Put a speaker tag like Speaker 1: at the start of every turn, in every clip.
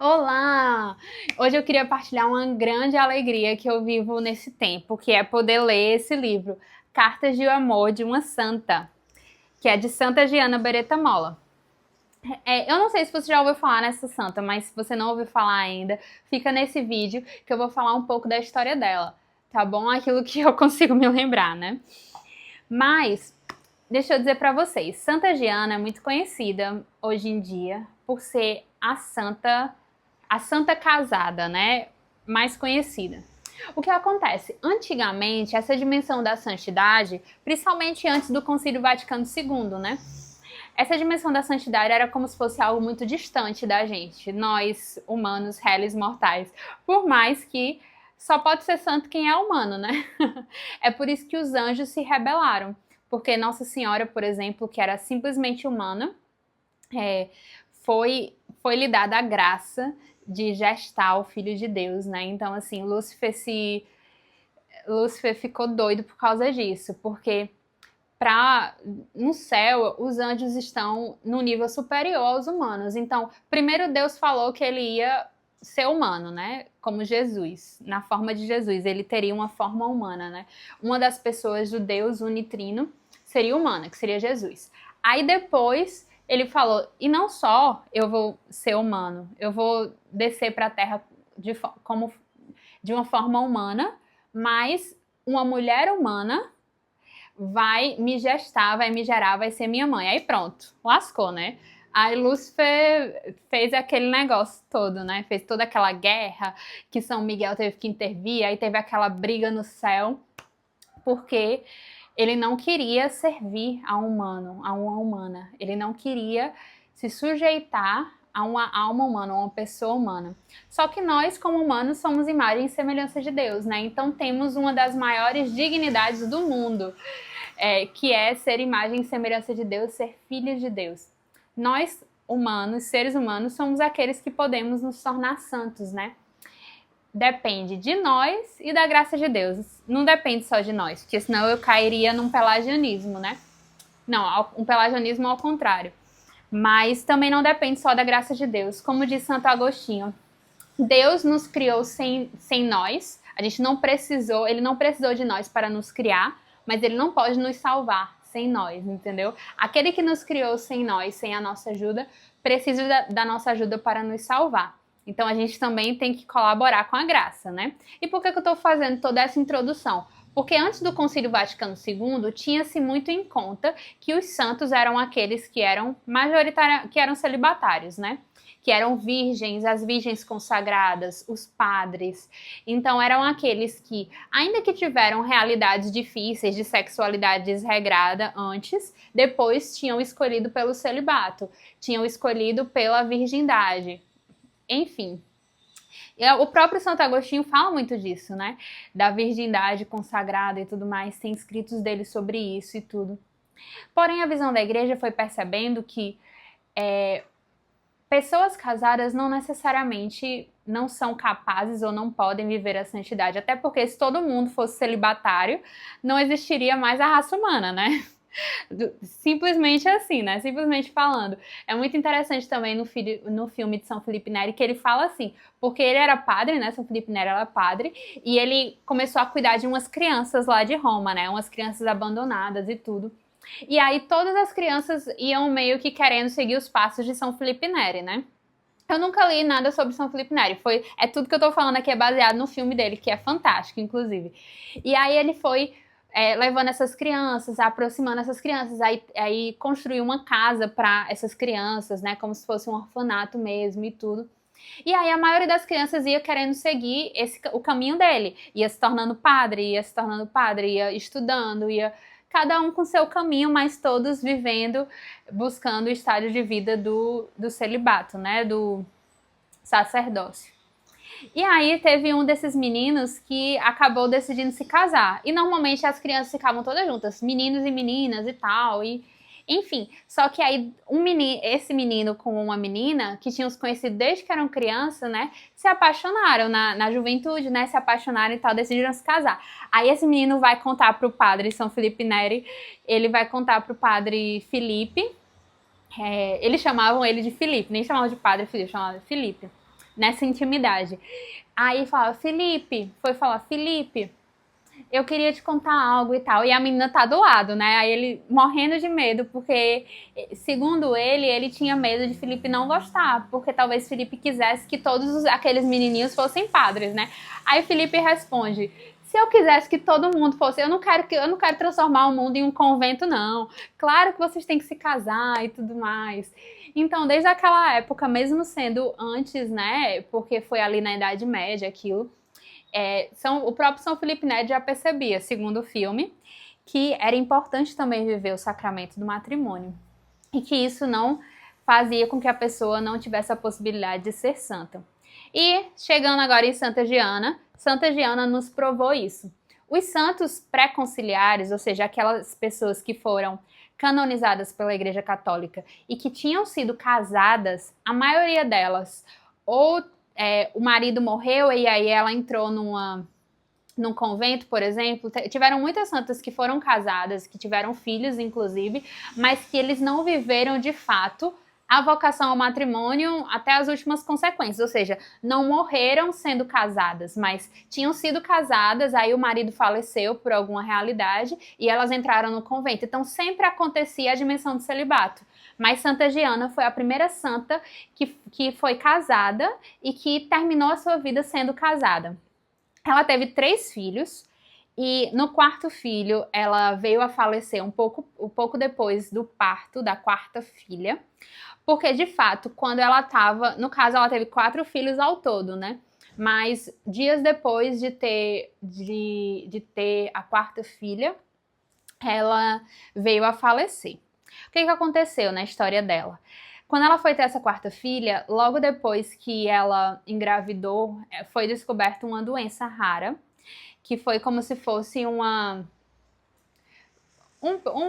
Speaker 1: Olá! Hoje eu queria partilhar uma grande alegria que eu vivo nesse tempo, que é poder ler esse livro, Cartas de Amor de uma Santa, que é de Santa Giana Beretta Molla. Eu não sei se você já ouviu falar nessa santa, mas se você não ouviu falar ainda, fica nesse vídeo que eu vou falar um pouco da história dela, tá bom? Aquilo que eu consigo me lembrar, né? Mas, deixa eu dizer pra vocês, Santa Giana é muito conhecida hoje em dia por ser a santa casada, né, mais conhecida. O que acontece? Antigamente, essa dimensão da santidade, principalmente antes do Concílio Vaticano II, né, essa dimensão da santidade era como se fosse algo muito distante da gente, nós, humanos, réis mortais. Por mais que só pode ser santo quem é humano, né? É por isso que os anjos se rebelaram. Porque Nossa Senhora, por exemplo, que era simplesmente humana, é, foi lhe dada a graça de gestar o Filho de Deus, né? Então, assim, Lúcifer ficou doido por causa disso, porque no céu, os anjos estão no nível superior aos humanos. Então, primeiro Deus falou que ele ia ser humano, né? Como Jesus, na forma de Jesus. Ele teria uma forma humana, né? Uma das pessoas do Deus unitrino seria humana, que seria Jesus. Aí depois ele falou, e não só eu vou ser humano, eu vou descer para a Terra de uma forma humana, mas uma mulher humana vai me gestar, vai me gerar, vai ser minha mãe. Aí pronto, lascou, né? Aí Lúcifer fez aquele negócio todo, né? Fez toda aquela guerra que São Miguel teve que intervir, aí teve aquela briga no céu, porque ele não queria servir a humano, a uma humana. Ele não queria se sujeitar a uma alma humana, a uma pessoa humana. Só que nós, como humanos, somos imagem e semelhança de Deus, né? Então temos uma das maiores dignidades do mundo, que é ser imagem e semelhança de Deus, ser filhos de Deus. Nós, humanos, seres humanos, somos aqueles que podemos nos tornar santos, né? Depende de nós e da graça de Deus. Não depende só de nós, porque senão eu cairia num pelagianismo, né? Não, um pelagianismo ao contrário. Mas também não depende só da graça de Deus. Como diz Santo Agostinho, Deus nos criou sem nós. A gente não precisou, ele não precisou de nós para nos criar, mas ele não pode nos salvar sem nós, entendeu? Aquele que nos criou sem nós, sem a nossa ajuda, precisa da nossa ajuda para nos salvar. Então a gente também tem que colaborar com a graça, né? E por que eu estou fazendo toda essa introdução? Porque antes do Concílio Vaticano II, tinha-se muito em conta que os santos eram aqueles que eram que eram celibatários, né? Que eram virgens, as virgens consagradas, os padres. Então eram aqueles que, ainda que tiveram realidades difíceis de sexualidade desregrada antes, depois tinham escolhido pelo celibato, tinham escolhido pela virgindade. Enfim, o próprio Santo Agostinho fala muito disso, né? Da virgindade consagrada e tudo mais, tem escritos dele sobre isso e tudo. Porém, a visão da igreja foi percebendo que pessoas casadas não necessariamente não são capazes ou não podem viver a santidade. Até porque se todo mundo fosse celibatário, não existiria mais a raça humana, né? Simplesmente assim, né? Simplesmente falando. É muito interessante também no filme de São Felipe Neri que ele fala assim, porque ele era padre, né? São Felipe Neri era padre, e ele começou a cuidar de umas crianças lá de Roma, né? Umas crianças abandonadas e tudo. E aí todas as crianças iam meio que querendo seguir os passos de São Felipe Neri, né? Eu nunca li nada sobre São Felipe Neri. É tudo que eu tô falando aqui é baseado no filme dele, que é fantástico, inclusive. E aí ele foi levando essas crianças, aproximando essas crianças, aí construiu uma casa para essas crianças, né, como se fosse um orfanato mesmo e tudo. E aí a maioria das crianças ia querendo seguir o caminho dele, ia se tornando padre, ia estudando, ia cada um com seu caminho, mas todos vivendo, buscando o estágio de vida do celibato, né, do sacerdócio. E aí teve um desses meninos que acabou decidindo se casar. E normalmente as crianças ficavam todas juntas, meninos e meninas e tal, e enfim. Só que aí esse menino com uma menina, que tinham se conhecido desde que eram criança, né, se apaixonaram na juventude, né, se apaixonaram e tal, decidiram se casar. Aí esse menino vai contar pro padre São Felipe Neri, ele vai contar pro padre Filipe, eles chamavam ele de Filipe, nem chamavam de padre Filipe, chamavam de Filipe. nessa intimidade. Aí fala, Felipe, foi falar, Felipe, eu queria te contar algo e tal. E a menina tá do lado, né? Aí ele morrendo de medo, porque, segundo ele tinha medo de Felipe não gostar, porque talvez Felipe quisesse que todos aqueles menininhos fossem padres, né? Aí Felipe responde, se eu quisesse que todo mundo fosse, eu não quero transformar o mundo em um convento, não. Claro que vocês têm que se casar e tudo mais. Então, desde aquela época, mesmo sendo antes, né? Porque foi ali na Idade Média aquilo, o próprio São Felipe Neri já percebia, segundo o filme, que era importante também viver o sacramento do matrimônio e que isso não fazia com que a pessoa não tivesse a possibilidade de ser santa. E chegando agora em Santa Giana nos provou isso. Os santos pré-conciliares, ou seja, aquelas pessoas que foram canonizadas pela Igreja Católica e que tinham sido casadas, a maioria delas ou o marido morreu e aí ela entrou num convento, por exemplo. Tiveram muitas santas que foram casadas, que tiveram filhos, inclusive, mas que eles não viveram de fato a vocação ao matrimônio até as últimas consequências, ou seja, não morreram sendo casadas, mas tinham sido casadas, aí o marido faleceu por alguma realidade e elas entraram no convento. Então sempre acontecia a dimensão do celibato. Mas Santa Giana foi a primeira santa que foi casada e que terminou a sua vida sendo casada. Ela teve 3 filhos e no 4º filho ela veio a falecer um pouco depois do parto da 4ª filha, porque de fato, quando ela estava, no caso ela teve 4 filhos ao todo, né? Mas dias depois de ter a 4ª filha, ela veio a falecer. O que aconteceu na história dela? Quando ela foi ter essa 4ª filha, logo depois que ela engravidou, foi descoberta uma doença rara, que foi como se fosse um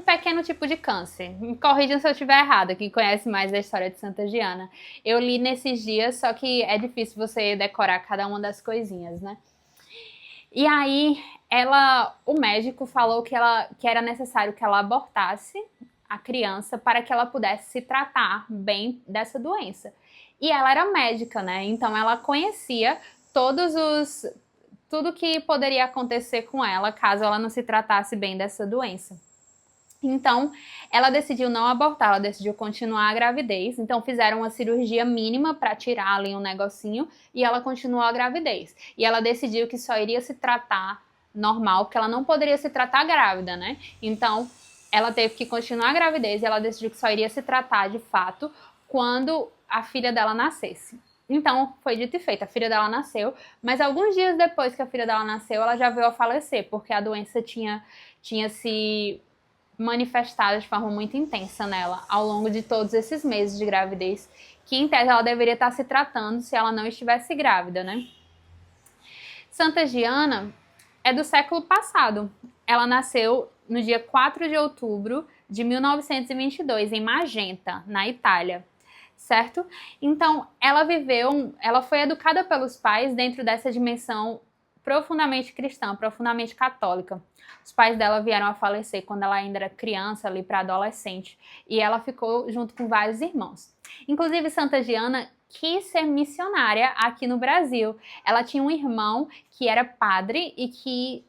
Speaker 1: pequeno tipo de câncer. Me corrijam se eu estiver errada, quem conhece mais a história de Santa Giana. Eu li nesses dias, só que é difícil você decorar cada uma das coisinhas, né? E aí, o médico falou que era necessário que ela abortasse a criança para que ela pudesse se tratar bem dessa doença. E ela era médica, né? Então ela conhecia tudo que poderia acontecer com ela caso ela não se tratasse bem dessa doença. Então, ela decidiu não abortar, ela decidiu continuar a gravidez. Então, fizeram uma cirurgia mínima para tirar ali um negocinho e ela continuou a gravidez. E ela decidiu que só iria se tratar normal, porque ela não poderia se tratar grávida, né? Então, ela teve que continuar a gravidez e ela decidiu que só iria se tratar de fato quando a filha dela nascesse. Então, foi dito e feito, a filha dela nasceu, mas alguns dias depois que a filha dela nasceu, ela já veio a falecer, porque a doença tinha se manifestada de forma muito intensa nela, ao longo de todos esses meses de gravidez, que em tese ela deveria estar se tratando se ela não estivesse grávida, né? Santa Giana é do século passado. Ela nasceu no dia 4 de outubro de 1922, em Magenta, na Itália, certo? Então, ela foi educada pelos pais dentro dessa dimensão profundamente cristã, profundamente católica. Os pais dela vieram a falecer quando ela ainda era criança, ali para adolescente, e ela ficou junto com vários irmãos. Inclusive, Santa Giana quis ser missionária aqui no Brasil. Ela tinha um irmão que era padre e que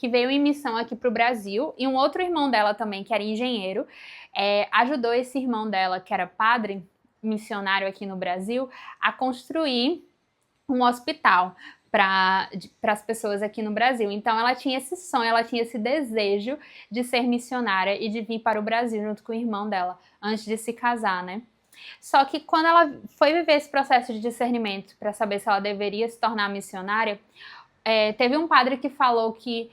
Speaker 1: veio em missão aqui para o Brasil, e um outro irmão dela também, que era engenheiro, ajudou esse irmão dela, que era padre, missionário aqui no Brasil, a construir um hospital para as pessoas aqui no Brasil. Então ela tinha esse sonho, ela tinha esse desejo de ser missionária e de vir para o Brasil junto com o irmão dela, antes de se casar, né? Só que quando ela foi viver esse processo de discernimento para saber se ela deveria se tornar missionária, teve um padre que falou que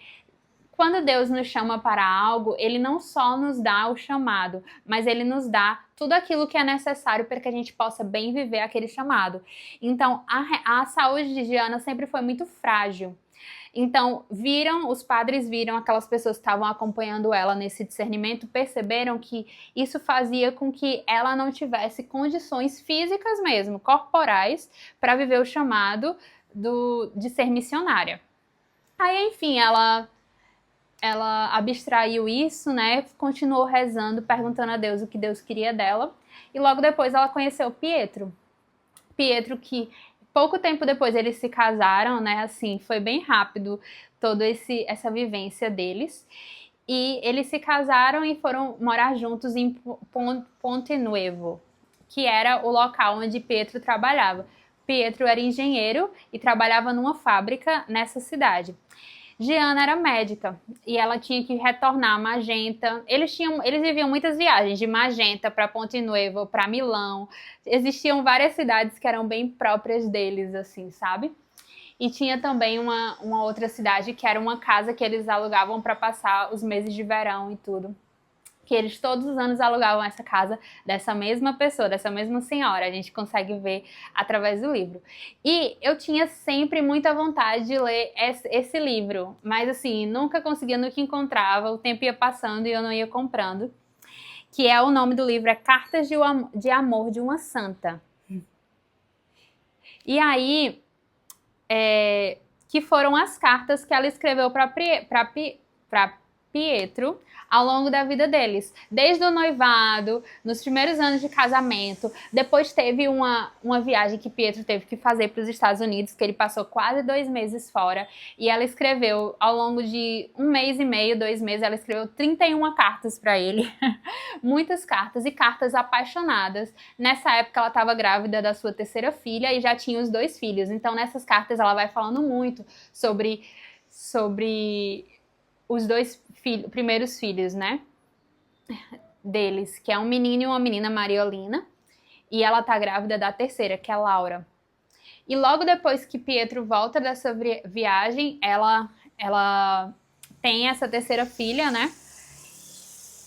Speaker 1: quando Deus nos chama para algo, Ele não só nos dá o chamado, mas Ele nos dá tudo aquilo que é necessário para que a gente possa bem viver aquele chamado. Então, a saúde de Giana sempre foi muito frágil. Então, os padres viram aquelas pessoas que estavam acompanhando ela nesse discernimento, perceberam que isso fazia com que ela não tivesse condições físicas mesmo, corporais, para viver o chamado de ser missionária. Aí, enfim, ela abstraiu isso, né? Continuou rezando, perguntando a Deus o que Deus queria dela. E logo depois ela conheceu Pietro. Pietro, que pouco tempo depois eles se casaram, né? Assim, foi bem rápido toda essa vivência deles. E eles se casaram e foram morar juntos em Ponte Nuevo, que era o local onde Pietro trabalhava. Pietro era engenheiro e trabalhava numa fábrica nessa cidade. Giana era médica e ela tinha que retornar a Magenta. Eles viviam muitas viagens de Magenta para Ponte Nuevo, para Milão. Existiam várias cidades que eram bem próprias deles, assim, sabe? E tinha também uma outra cidade que era uma casa que eles alugavam para passar os meses de verão e tudo. Que eles todos os anos alugavam essa casa dessa mesma pessoa, dessa mesma senhora. A gente consegue ver através do livro. E eu tinha sempre muita vontade de ler esse livro, mas assim, nunca conseguia, nunca encontrava, o tempo ia passando e eu não ia comprando. Que é o nome do livro, é Cartas de Amor de uma Santa. E aí, que foram as cartas que ela escreveu para Pietro ao longo da vida deles, desde o noivado, nos primeiros anos de casamento. Depois teve uma viagem que Pietro teve que fazer para os Estados Unidos, que ele passou quase 2 meses fora, e ela escreveu ao longo de 1 mês e meio, 2 meses, ela escreveu 31 cartas para ele. Muitas cartas, e cartas apaixonadas. Nessa época ela estava grávida da sua 3ª filha e já tinha os 2 filhos, então nessas cartas ela vai falando muito sobre os 2 primeiros filhos, né, deles, que é um menino e uma menina, Mariolina, e ela tá grávida da 3ª, que é Laura. E logo depois que Pietro volta dessa viagem, ela tem essa 3ª filha, né,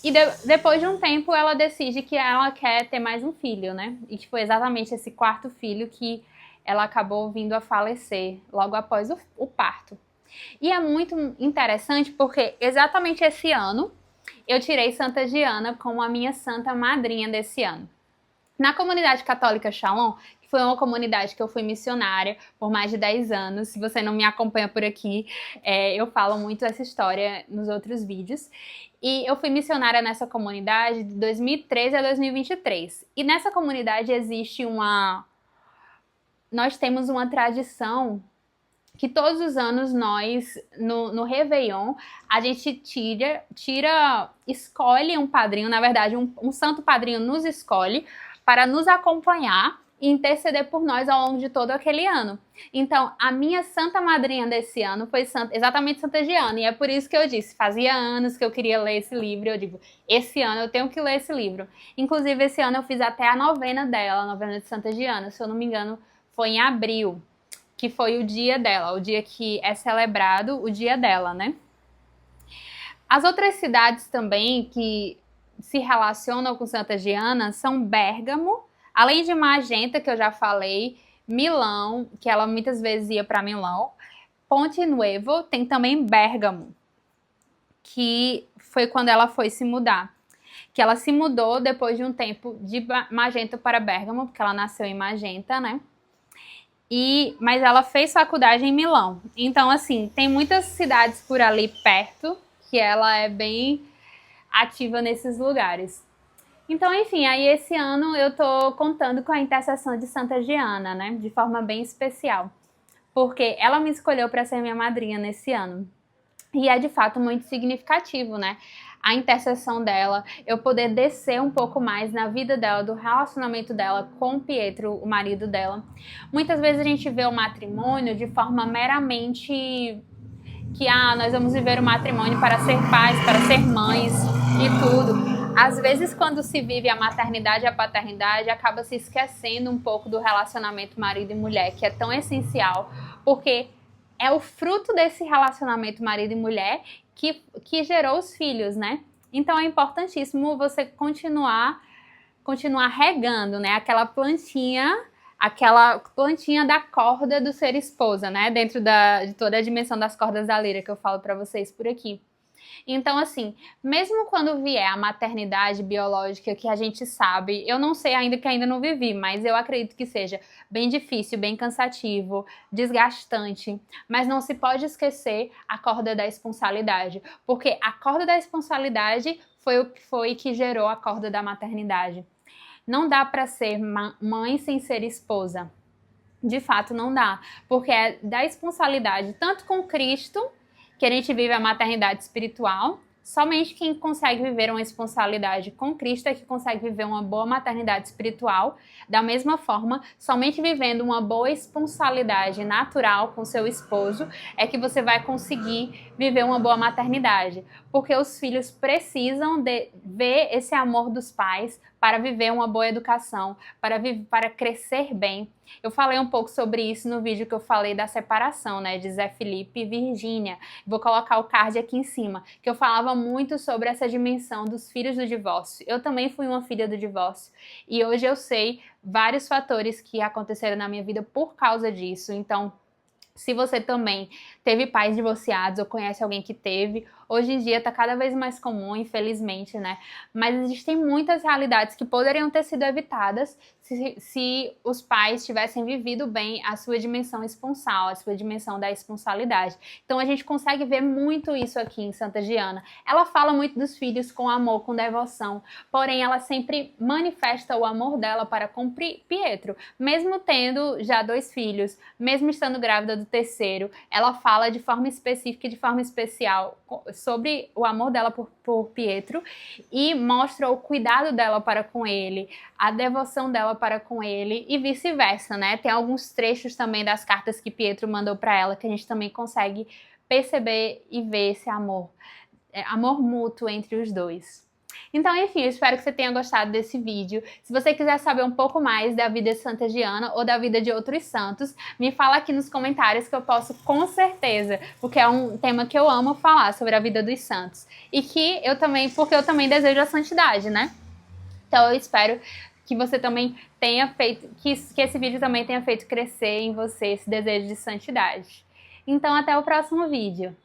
Speaker 1: e depois de um tempo ela decide que ela quer ter mais um filho, né, e que foi exatamente esse 4º filho que ela acabou vindo a falecer logo após o parto. E é muito interessante porque exatamente esse ano eu tirei Santa Giana como a minha santa madrinha desse ano. Na comunidade católica Shalom, que foi uma comunidade que eu fui missionária por mais de 10 anos, se você não me acompanha por aqui, eu falo muito essa história nos outros vídeos. E eu fui missionária nessa comunidade de 2013 a 2023. E nessa comunidade existe nós temos uma tradição que todos os anos nós, no Réveillon, a gente escolhe um padrinho, na verdade um santo padrinho nos escolhe para nos acompanhar e interceder por nós ao longo de todo aquele ano. Então, a minha santa madrinha desse ano foi exatamente Santa Giana, e é por isso que eu disse, fazia anos que eu queria ler esse livro, eu digo, esse ano eu tenho que ler esse livro. Inclusive, esse ano eu fiz até a novena dela, a novena de Santa Giana, se eu não me engano, foi em abril, que foi o dia dela, o dia que é celebrado o dia dela, né? As outras cidades também que se relacionam com Santa Giana são Bérgamo, além de Magenta, que eu já falei, Milão, que ela muitas vezes ia para Milão, Ponte Nuevo, tem também Bérgamo, que foi quando ela foi se mudar. Que ela se mudou depois de um tempo de Magenta para Bérgamo, porque ela nasceu em Magenta, né? Mas ela fez faculdade em Milão. Então, assim, tem muitas cidades por ali perto que ela é bem ativa nesses lugares. Então, enfim, aí esse ano eu tô contando com a intercessão de Santa Giana, né? De forma bem especial. Porque ela me escolheu para ser minha madrinha nesse ano. E é de fato muito significativo, né? A intercessão dela, eu poder descer um pouco mais na vida dela, do relacionamento dela com Pietro, o marido dela. Muitas vezes a gente vê o matrimônio de forma meramente que, nós vamos viver o matrimônio para ser pais, para ser mães e tudo. Às vezes, quando se vive a maternidade e a paternidade, acaba se esquecendo um pouco do relacionamento marido e mulher, que é tão essencial, porque é o fruto desse relacionamento marido e mulher que gerou os filhos, né? Então é importantíssimo você continuar regando, né? Aquela plantinha da corda do ser esposa, né? Dentro de toda a dimensão das cordas da lira que eu falo para vocês por aqui. Então, assim, mesmo quando vier a maternidade biológica, que a gente sabe, eu não sei ainda, que ainda não vivi, mas eu acredito que seja bem difícil, bem cansativo, desgastante, mas não se pode esquecer a corda da esponsalidade, porque a corda da esponsalidade foi que gerou a corda da maternidade. Não dá para ser mãe sem ser esposa. De fato, não dá, porque é da esponsalidade, tanto com Cristo, que a gente vive a maternidade espiritual. Somente quem consegue viver uma esponsalidade com Cristo é que consegue viver uma boa maternidade espiritual. Da mesma forma, somente vivendo uma boa esponsalidade natural com seu esposo é que você vai conseguir viver uma boa maternidade. Porque os filhos precisam de ver esse amor dos pais para viver uma boa educação, para crescer bem. Eu falei um pouco sobre isso no vídeo que eu falei da separação, né, de Zé Felipe e Virgínia. Vou colocar o card aqui em cima, que eu falava muito sobre essa dimensão dos filhos do divórcio. Eu também fui uma filha do divórcio e hoje eu sei vários fatores que aconteceram na minha vida por causa disso. Então, se você também teve pais divorciados ou conhece alguém que teve, hoje em dia está cada vez mais comum, infelizmente, né? Mas existem muitas realidades que poderiam ter sido evitadas se os pais tivessem vivido bem a sua dimensão esponsal, a sua dimensão da esponsalidade. Então a gente consegue ver muito isso aqui em Santa Giana. Ela fala muito dos filhos com amor, com devoção, porém ela sempre manifesta o amor dela para com Pietro. Mesmo tendo já 2 filhos, mesmo estando grávida do terceiro, ela fala de forma específica e de forma especial sobre o amor dela por Pietro e mostra o cuidado dela para com ele, a devoção dela para com ele e vice-versa, né? Tem alguns trechos também das cartas que Pietro mandou para ela que a gente também consegue perceber e ver esse amor, amor mútuo entre os dois. Então, enfim, eu espero que você tenha gostado desse vídeo. Se você quiser saber um pouco mais da vida de Santa Giana ou da vida de outros santos, me fala aqui nos comentários que eu posso com certeza, porque é um tema que eu amo falar sobre a vida dos santos. E que eu também, porque eu também desejo a santidade, né? Então eu espero que você também tenha feito, que esse vídeo também tenha feito crescer em você esse desejo de santidade. Então até o próximo vídeo.